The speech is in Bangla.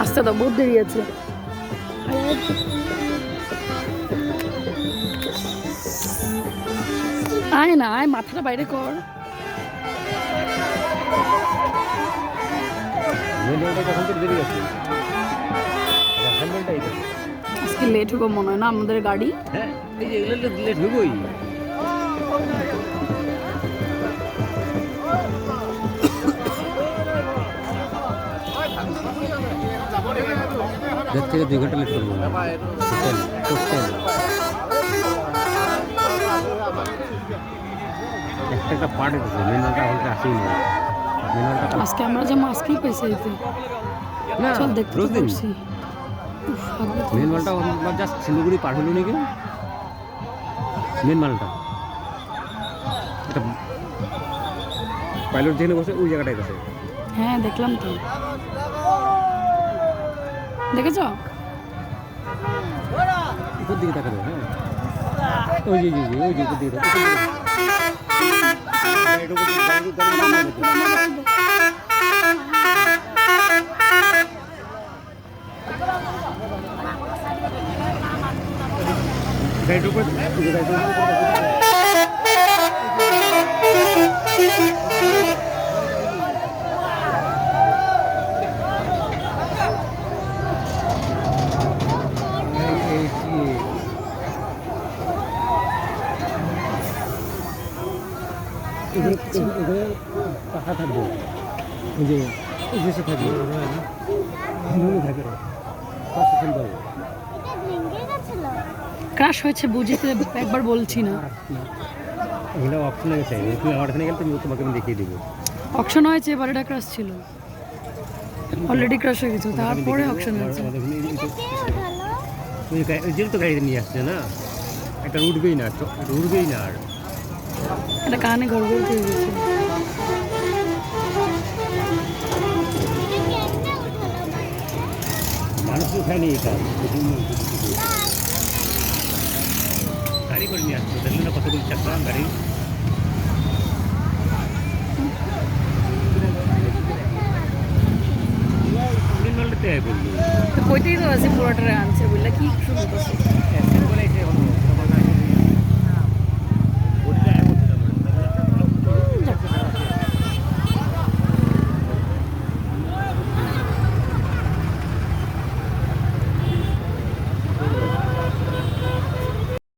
আসতে তো বহুত দেরি আছে। আয় না, আয়, মাথাটা বাইরে কর। আজকে লেট হবো মনে হয় না আমাদের গাড়ি। হ্যাঁ, এই যে এগুলো লেট হইবই। দেড় থেকে 2 ঘন্টা লেট করবো একটা পার্ট হচ্ছে মেন হলটা হলটা আসেই না। মেন হলটা আজকে আমরা যে মাস্কই পেয়েছি এতে না চল দেখতে রোজ দিন পারছি। মেন মালটা জাস্ট শিলিগুড়ি পার হলো নাকি মেন মালটা এটা পাইলট যেখানে বসে ওই জায়গাটায় বসে। হ্যাঁ দেখলাম তো, দেখেছ? উপর দিকে তাকাবে। হ্যাঁ ওই যে ওই যে উপর দিকে গাড়ির উপর পাখা থাকবে, ওই যে দেশে থাকবে থাকে ক্রাশ হয়েছে বুঝিতে একবার বলছি না। এগুলো অপশন হয়ে গেছে, তুমি আমার এখানে গেলে তুমি তোমাকে আমি দেখিয়ে দেবো। অকশন হয়েছে, এবার এটা ক্রাশ ছিল, অলরেডি ক্রাশ হয়ে গেছে, তারপরে অকশন হয়েছে। যেহেতু গাড়িতে নিয়ে আসছে না, একটা উঠবেই না, উঠবেই না। আর এটা কানে গড়গড় হয়ে গেছে। মানুষও খায়নি এটা, গাড়ি করে নিয়ে আসছে, দেখলেন না কতগুলো চাকা গাড়ি। কইতেই তো আছে পুরোটা আনছে বললে কি শুরু করছে।